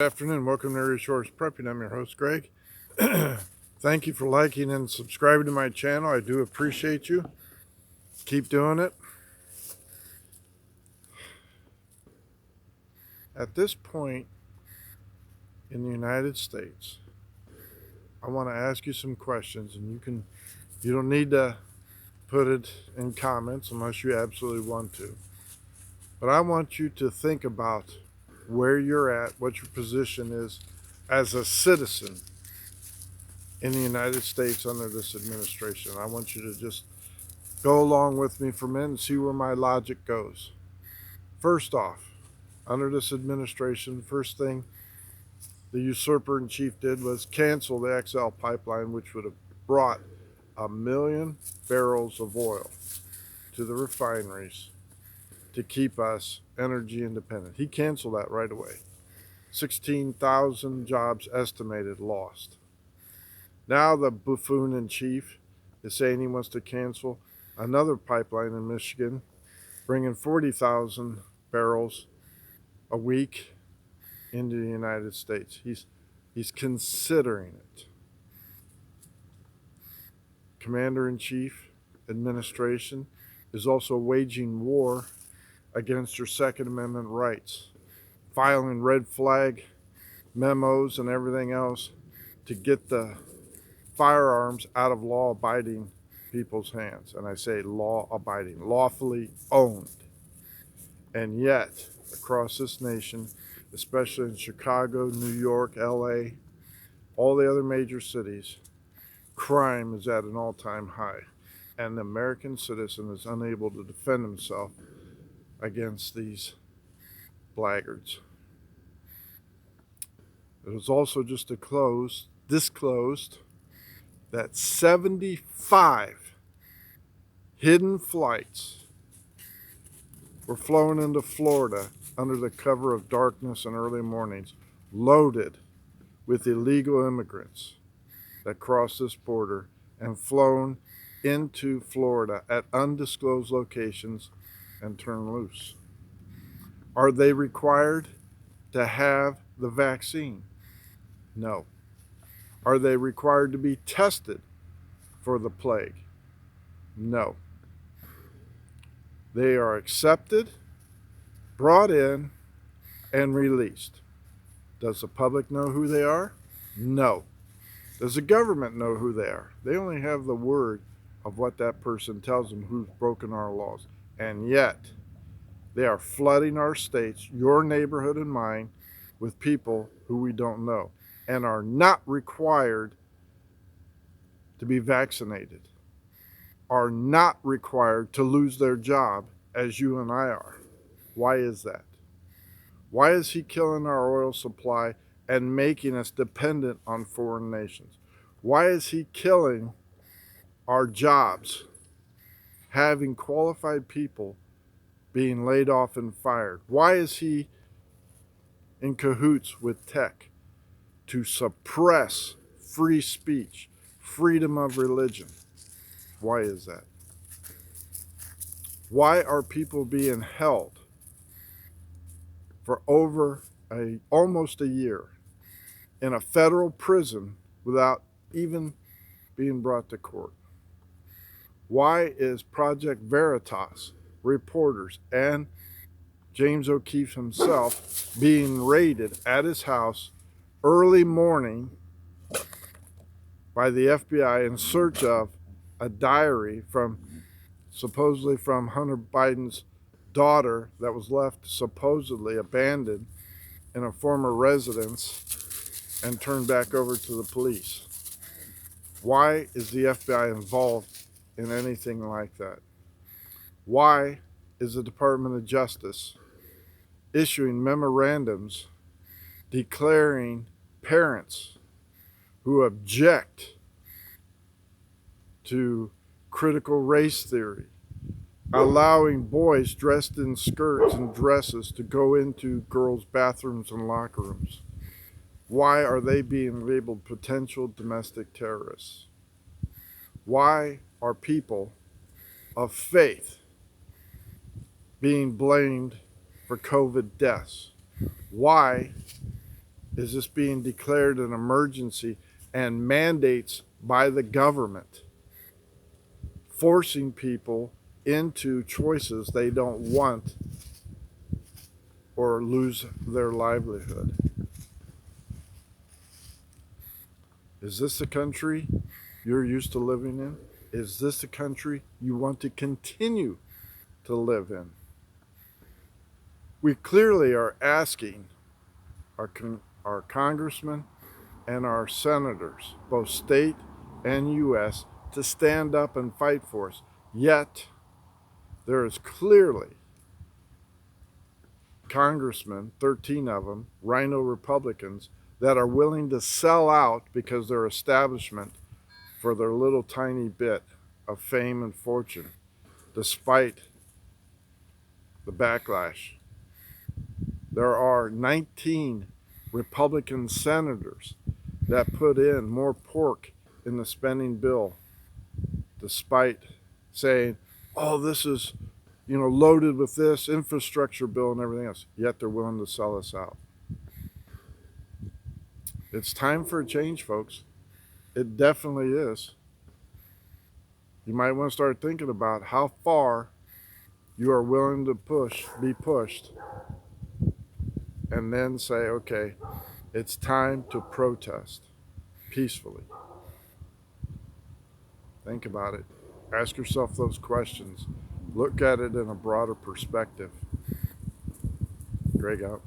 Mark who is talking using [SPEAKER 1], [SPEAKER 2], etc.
[SPEAKER 1] Good afternoon. Welcome to Area Shores Prepping. I'm your host, Greg. Thank you for liking and subscribing to my channel. I do appreciate you. Keep doing it. At this point in the United States, I want to ask you some questions, and you don't need to put it in comments unless you absolutely want to. But I want you to think about where you're at, what your position is as a citizen in the United States under this administration. I want you to just go along with me for a minute and see where my logic goes. First off, under this administration, first thing the usurper in chief did was cancel the XL pipeline, which would have brought 1 million barrels of oil to the refineries to keep us energy independent. He canceled that right away. 16,000 jobs estimated lost. Now the buffoon in chief is saying he wants to cancel another pipeline in Michigan, bringing 40,000 barrels a week into the United States. He's considering it. Commander-in-Chief administration is also waging war against your Second Amendment rights, filing red flag memos and everything else to get the firearms out of law-abiding people's hands. And I say law-abiding, lawfully owned. And yet, across this nation, especially in Chicago, New York, LA, all the other major cities, crime is at an all-time high. And the American citizen is unable to defend himself against these blackguards. It was also just disclosed that 75 hidden flights were flown into Florida under the cover of darkness and early mornings, loaded with illegal immigrants that crossed this border and flown into Florida at undisclosed locations and turned loose. Are they required to have the vaccine? No. Are they required to be tested for the plague? No. They are accepted, brought in, and released. Does the public know who they are? No. Does the government know who they are? They only have the word of what that person tells them who's broken our laws. And yet, they are flooding our states, your neighborhood and mine, with people who we don't know and are not required to be vaccinated, are not required to lose their job as you and I are. Why is that? Why is he killing our oil supply and making us dependent on foreign nations? Why is he killing our jobs, having qualified people being laid off and fired? Why is he in cahoots with tech to suppress free speech, freedom of religion? Why is that? Why are people being held for over almost a year in a federal prison without even being brought to court? Why is Project Veritas reporters and James O'Keefe himself being raided at his house early morning by the FBI in search of a diary supposedly from Hunter Biden's daughter that was left supposedly abandoned in a former residence and turned back over to the police? Why is the FBI involved in anything like that? Why is the Department of Justice issuing memorandums declaring parents who object to critical race theory, allowing boys dressed in skirts and dresses to go into girls' bathrooms and locker rooms? Why are they being labeled potential domestic terrorists? Why are people of faith being blamed for COVID deaths? Why Is this being declared an emergency and mandates by the government forcing people into choices they don't want or lose their livelihood? Is this the country you're used to living in? Is this the country you want to continue to live in? We clearly are asking our congressmen and our senators, both state and U.S., to stand up and fight for us. Yet, there is clearly congressmen, 13 of them, rhino Republicans, that are willing to sell out because their establishment for their little tiny bit of fame and fortune, despite the backlash. There are 19 Republican senators that put in more pork in the spending bill, despite saying, oh, this is, loaded with this infrastructure bill and everything else. Yet they're willing to sell us out. It's time for a change, folks. It definitely is. You might want to start thinking about how far you are willing to be pushed, and then say, okay, it's time to protest peacefully. Think about it. Ask yourself those questions. Look at it in a broader perspective. Greg out.